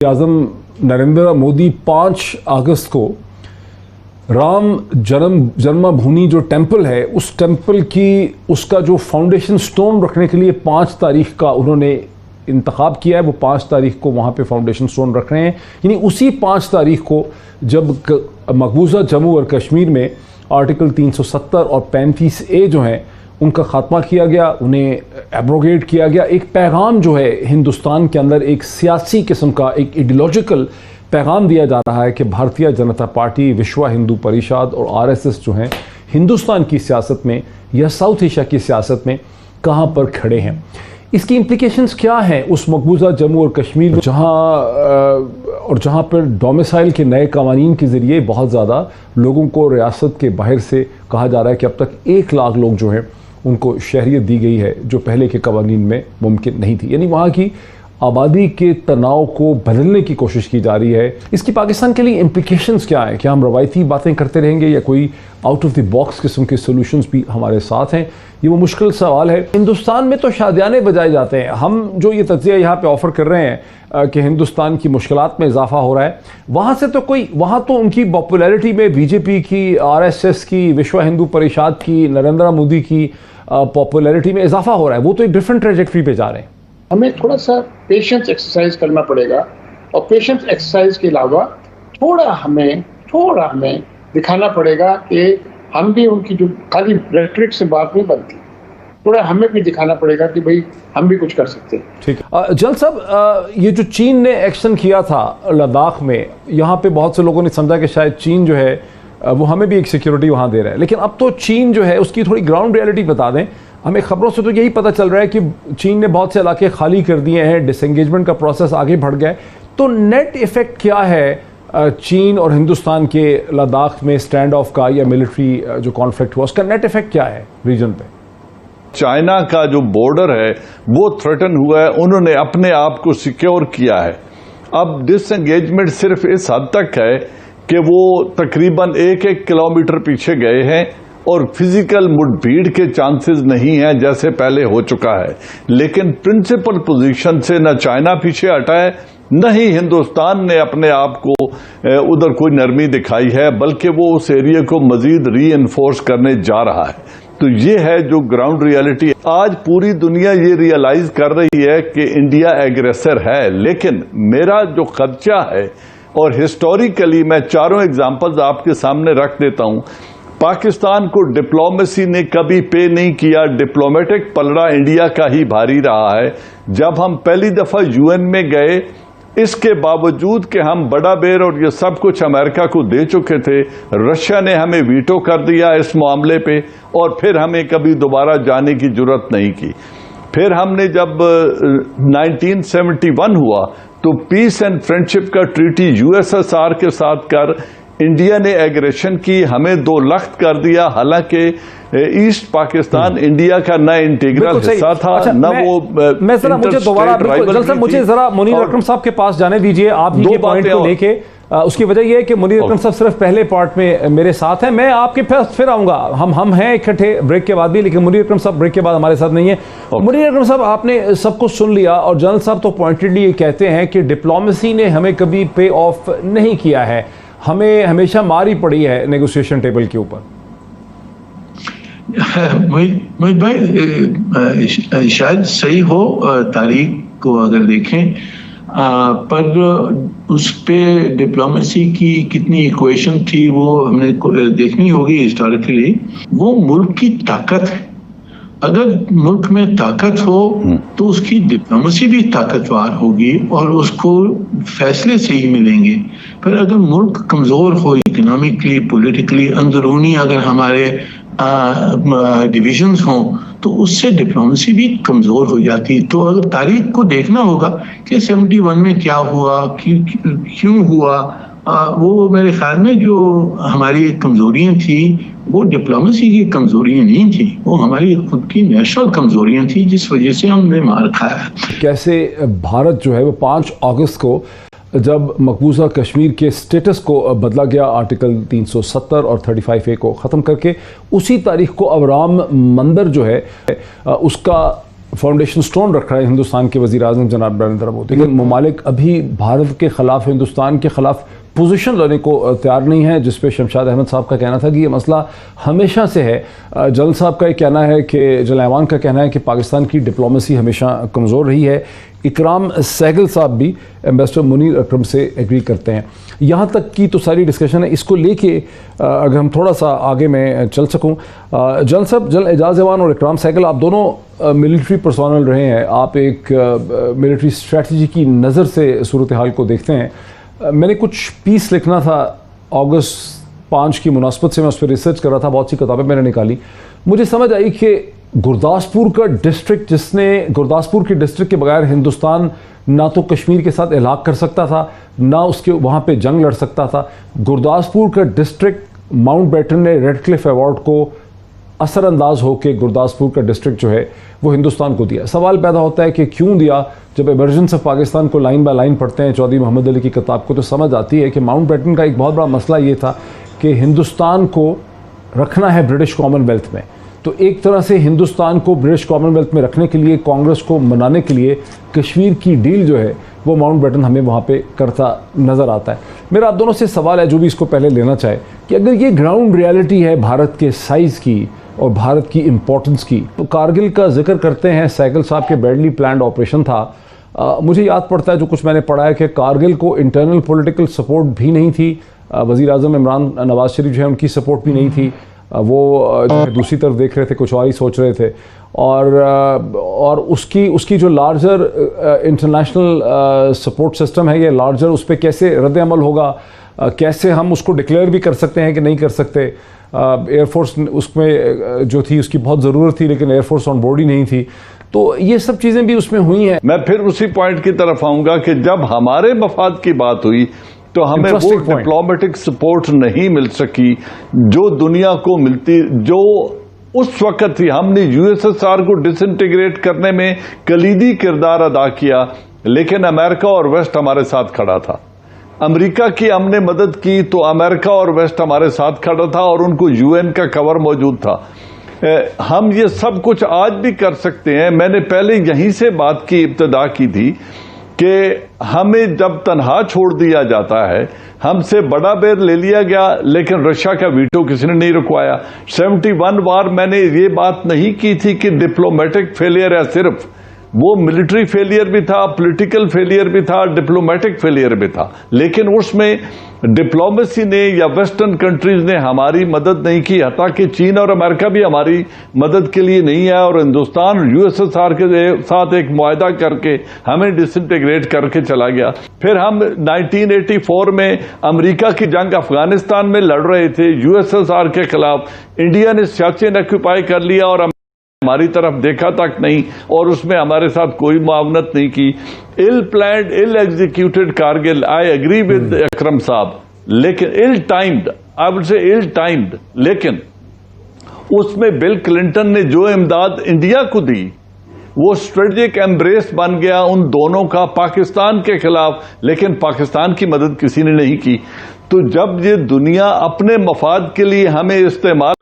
आज़म नरेंद्र मोदी 5 अगस्त को राम जन्मभूमि जो टेंपल है उस टेंपल की उसका जो फाउंडेशन स्टोन रखने के लिए 5 तारीख का उन्होंने इंतखाब किया है। वो 5 तारीख को वहाँ पे फाउंडेशन स्टोन रख रहे हैं। यानी उसी 5 तारीख को जब मकबूजा जम्मू और कश्मीर में आर्टिकल 370 और 35A जो हैं उनका ख़ात्मा किया गया, उन्हें एब्रोगेट किया गया। एक पैगाम जो है हिंदुस्तान के अंदर एक सियासी किस्म का एक आइडियोलॉजिकल पैगाम दिया जा रहा है कि भारतीय जनता पार्टी, विश्व हिंदू परिषद और RSS जो हैं हिंदुस्तान की सियासत में या साउथ एशिया की सियासत में कहाँ पर खड़े हैं। इसकी इम्प्लिकेशंस क्या हैं उस मकबूजा जम्मू और कश्मीर में जहाँ पर डोमिसाइल के नए कवानीन के ज़रिए बहुत ज़्यादा लोगों को रियासत के बाहर से कहा जा रहा है कि अब तक 1 लाख लोग जो हैं उनको शहरियत दी गई है, जो पहले के कवानीन में मुमकिन नहीं थी। यानी वहाँ की आबादी के तनाव को बदलने की कोशिश की जा रही है। इसकी पाकिस्तान के लिए इम्प्लिकेशंस क्या है? क्या हम रवायती बातें करते रहेंगे या कोई आउट ऑफ द बॉक्स किस्म के सोल्यूशंस भी हमारे साथ हैं? ये वो मुश्किल सवाल है। हिंदुस्तान में तो शादियाने बजाए जाते हैं। हम जो ये तज्ज़िया यहाँ पे ऑफ़र कर रहे हैं कि हिंदुस्तान की मुश्किलात में इजाफा हो रहा है, वहाँ तो उनकी पॉपुलैरिटी में BJP की, RSS की, विश्व हिंदू परिषद की, नरेंद्र मोदी की पॉपुलैरिटी में इजाफा हो रहा है। वो तो एक डिफरेंट ट्रैजेक्टरी पे जा रहे हैं। हमें थोड़ा सा पेशेंस एक्सरसाइज करना पड़ेगा और पेशेंस एक्सरसाइज के अलावा थोड़ा हमें दिखाना पड़ेगा कि हम भी उनकी जो खाली रेटरिक से बात नहीं बनती, थोड़ा हमें भी दिखाना पड़ेगा कि भाई हम भी कुछ कर सकते हैं। ठीक है जल साहब, ये जो चीन ने एक्शन किया था लद्दाख में, यहाँ पे बहुत से लोगों ने समझा कि शायद चीन जो है वो हमें भी एक सिक्योरिटी वहाँ दे रहा है, लेकिन अब तो चीन जो है उसकी थोड़ी ग्राउंड रियलिटी बता दें हमें। खबरों से तो यही पता चल रहा है कि चीन ने बहुत से इलाके खाली कर दिए हैं, डिसएंगेजमेंट का प्रोसेस आगे बढ़ गया है। तो नेट इफेक्ट क्या है चीन और हिंदुस्तान के लद्दाख में स्टैंड ऑफ का या मिलिट्री जो कॉन्फ्लिक्ट हुआ उसका नेट इफेक्ट क्या है रीजन पे? चाइना का जो बॉर्डर है वो थ्रेटन हुआ है, उन्होंने अपने आप को सिक्योर किया है। अब डिसएंगेजमेंट सिर्फ इस हद तक है कि वो तकरीबन 1-1 किलोमीटर पीछे गए हैं और फिजिकल मुठभेड़ के चांसेस नहीं हैं जैसे पहले हो चुका है। लेकिन प्रिंसिपल पोजीशन से न चाइना पीछे हटा है, न ही हिंदुस्तान ने अपने आप को उधर कोई नरमी दिखाई है, बल्कि वो उस एरिया को मजीद रीइंफोर्स करने जा रहा है। तो ये है जो ग्राउंड रियलिटी। आज पूरी दुनिया ये रियलाइज कर रही है कि इंडिया एग्रेसर है, लेकिन मेरा जो खदशा है, और हिस्टोरिकली मैं 4 एग्जाम्पल्स आपके सामने रख देता हूं। पाकिस्तान को डिप्लोमेसी ने कभी पे नहीं किया, डिप्लोमेटिक पलड़ा इंडिया का ही भारी रहा है। जब हम पहली दफा UN में गए, इसके बावजूद कि हम बड़ा बेर और ये सब कुछ अमेरिका को दे चुके थे, रशिया ने हमें वीटो कर दिया इस मामले पे और फिर हमें कभी दोबारा जाने की जरूरत नहीं की। फिर हमने जब 1971 हुआ तो पीस एंड फ्रेंडशिप का ट्रीटी USSR के साथ कर इंडिया ने एग्रेशन की, हमें 2 लख्त कर दिया। हालांकि ईस्ट पाकिस्तान इंडिया का न इंटीग्रल हिस्सा था, न वो। मैं जरा मुझे दोबारा मुझे जरा मुनीर अकरम साहब के पास जाने दीजिए। आप ये पॉइंट को लेके उसकी वजह यह है कि मुनीर अकरम साहब सिर्फ पहले पार्ट में मेरे साथ हैं, मैं आपके पास फिर आऊंगा। हम हैं इकट्ठे ब्रेक के बाद भी, लेकिन मुनीर अकरम साहब ब्रेक के बाद हमारे साथ नहीं है। मुनीर अकरम साहब, आपने सब कुछ सुन लिया और जनरल साहब तो पॉइंटेडली ये कहते हैं कि डिप्लोमेसी ने हमें कभी पे ऑफ नहीं किया है, हमें हमेशा मार ही पड़ी है नेगोशिएशन टेबल के ऊपर। मोहित भाई शायद सही हो, तारीख को अगर देखें, पर उस पे डिप्लोमेसी की कितनी इक्वेशन थी वो हमने देखनी होगी हिस्टोरिकली। वो मुल्क की ताकत है। अगर मुल्क में ताकत हो तो उसकी डिप्लोमेसी भी ताकतवर होगी और उसको फैसले सही मिलेंगे। पर अगर मुल्क कमज़ोर हो इकोनॉमिकली, पॉलिटिकली, अंदरूनी अगर हमारे डिविजन्स हों तो उससे डिप्लोमेसी भी कमज़ोर हो जाती। तो अगर तारीख को देखना होगा कि 71 में क्या हुआ, क्यों हुआ, वो मेरे ख्याल में जो हमारी कमज़ोरियाँ थी वो डिप्लोमेसी की कमज़ोरियाँ नहीं थी, वो हमारी खुद की नेशनल कमज़ोरियाँ थी जिस वजह से हमने मार खाया। कैसे भारत जो है वो 5 अगस्त को जब मकबूजा कश्मीर के स्टेटस को बदला गया, आर्टिकल 370 और 35A को ख़त्म करके, उसी तारीख को अब राम मंदिर जो है उसका फाउंडेशन स्टोन रख रहा है हिंदुस्तान के वज़ीर आज़म जनाब नरेंद्र मोदी, लेकिन ममालिक अभी भारत के ख़िलाफ़, हिंदुस्तान के ख़िलाफ़ पोजीशन लेने को तैयार नहीं है, जिस पे शमशाद अहमद साहब का कहना था कि ये मसला हमेशा से है। जल साहब का ये कहना है कि जल ऐवान का कहना है कि पाकिस्तान की डिप्लोमेसी हमेशा कमज़ोर रही है। इकराम सहगल साहब भी एम्बेसडर मुनीर अकरम से एग्री करते हैं। यहाँ तक की तो सारी डिस्कशन है। इसको लेके अगर हम थोड़ा सा आगे मैं चल सकूँ, जल साहब, जल एजाज ऐवान और इकराम सहगल, आप दोनों मिलिट्री पर्सोनल रहे हैं, आप एक मिलिट्री स्ट्रेटजी की नज़र से सूरत हाल को देखते हैं। मैंने कुछ पीस लिखना था अगस्त 5 की मुनासबत से, मैं उस पर रिसर्च कर रहा था, बहुत सी किताबें मैंने निकाली। मुझे समझ आई कि गुरदासपुर का डिस्ट्रिक्ट, जिसने गुरदासपुर के डिस्ट्रिक्ट के बगैर हिंदुस्तान ना तो कश्मीर के साथ इलाक़ कर सकता था, ना उसके वहाँ पे जंग लड़ सकता था, गुरदासपुर का डिस्ट्रिक्ट माउंटबेटन ने रेडक्लिफ अवार्ड को असरअंदाज होकर गुरदासपुर का डिस्ट्रिक्ट जो है वो हिंदुस्तान को दिया। सवाल पैदा होता है कि क्यों दिया। जब इमरजेंस ऑफ पाकिस्तान को लाइन बाय लाइन पढ़ते हैं चौधरी मोहम्मद अली की किताब को, तो समझ आती है कि माउंटबेटन का एक बहुत बड़ा मसला ये था कि हिंदुस्तान को रखना है ब्रिटिश कॉमनवेल्थ में। तो एक तरह से हिंदुस्तान को ब्रिटिश कॉमनवेल्थ में रखने के लिए, कांग्रेस को मनाने के लिए कश्मीर की डील जो है वो माउंटबेटन हमें वहाँ पे करता नज़र आता है। मेरा आप दोनों से सवाल है, जो भी इसको पहले लेना चाहे, कि अगर ये ग्राउंड रियलिटी है भारत के साइज़ की और भारत की इम्पोर्टेंस की, तो कारगिल का जिक्र करते हैं, सहगल साहब के बैडली प्लान्ड ऑपरेशन था। मुझे याद पड़ता है, जो कुछ मैंने पढ़ा है, कि कारगिल को इंटरनल पॉलिटिकल सपोर्ट भी नहीं थी। वज़ीर आज़म इमरान नवाज़ शरीफ जो है उनकी सपोर्ट भी नहीं थी। वो जो है दूसरी तरफ देख रहे थे, कुछ और ही सोच रहे थे। और उसकी जो लार्जर इंटरनेशनल सपोर्ट सिस्टम है, ये लार्जर, उस पर कैसे रद्द अमल होगा, कैसे हम उसको डिक्लेयर भी कर सकते हैं कि नहीं कर सकते। एयरफोर्स उसमें जो थी उसकी बहुत ज़रूरत थी, लेकिन एयरफोर्स ऑन बोर्ड ही नहीं थी। तो ये सब चीज़ें भी उसमें हुई हैं। मैं फिर उसी पॉइंट की तरफ आऊंगा कि जब हमारे मफाद की बात हुई तो हमें वो डिप्लोमेटिक सपोर्ट नहीं मिल सकी जो दुनिया को मिलती, जो उस वक्त थी। हमने यूएसएसआर को डिसइंटीग्रेट करने में कलीदी किरदार अदा किया, लेकिन अमेरिका और वेस्ट हमारे साथ खड़ा था। अमेरिका की हमने मदद की तो अमेरिका और वेस्ट हमारे साथ खड़ा था और उनको यूएन का कवर मौजूद था। हम ये सब कुछ आज भी कर सकते हैं। मैंने पहले यहीं से बात की इब्तिदा की थी कि हमें जब तन्हा छोड़ दिया जाता है, हमसे बड़ा बेर ले लिया गया, लेकिन रशिया का वीटो किसी ने नहीं रुकवाया। 71 बार मैंने ये बात नहीं की थी कि डिप्लोमेटिक फेलियर है सिर्फ, वो मिलिट्री फेलियर भी था, पॉलिटिकल फेलियर भी था, डिप्लोमेटिक फेलियर भी था। लेकिन उसमें डिप्लोमेसी ने या वेस्टर्न कंट्रीज ने हमारी मदद नहीं की, हत्ता कि चीन और अमेरिका भी हमारी मदद के लिए नहीं आया और हिंदुस्तान यूएसएसआर के साथ एक मुआहदा करके हमें डिसइंटीग्रेट करके चला गया। फिर हम 1984 में अमेरिका की जंग अफगानिस्तान में लड़ रहे थे यूएसएसआर के खिलाफ। इंडिया ने सियाचिन ऑक्यूपाई कर लिया और हमारी तरफ देखा तक नहीं और उसमें हमारे साथ कोई मुआवनत नहीं की। Ill planned, ill executed Kargil, I agree with Akram sahab, लेकिन इल timed, I would say ill timed, लेकिन उसमें बिल क्लिंटन ने जो इमदाद इंडिया को दी वो स्ट्रेटेजिक एम्ब्रेस बन गया उन दोनों का पाकिस्तान के खिलाफ, लेकिन पाकिस्तान की मदद किसी ने नहीं की। तो जब ये दुनिया अपने मफाद के लिए हमें इस्तेमाल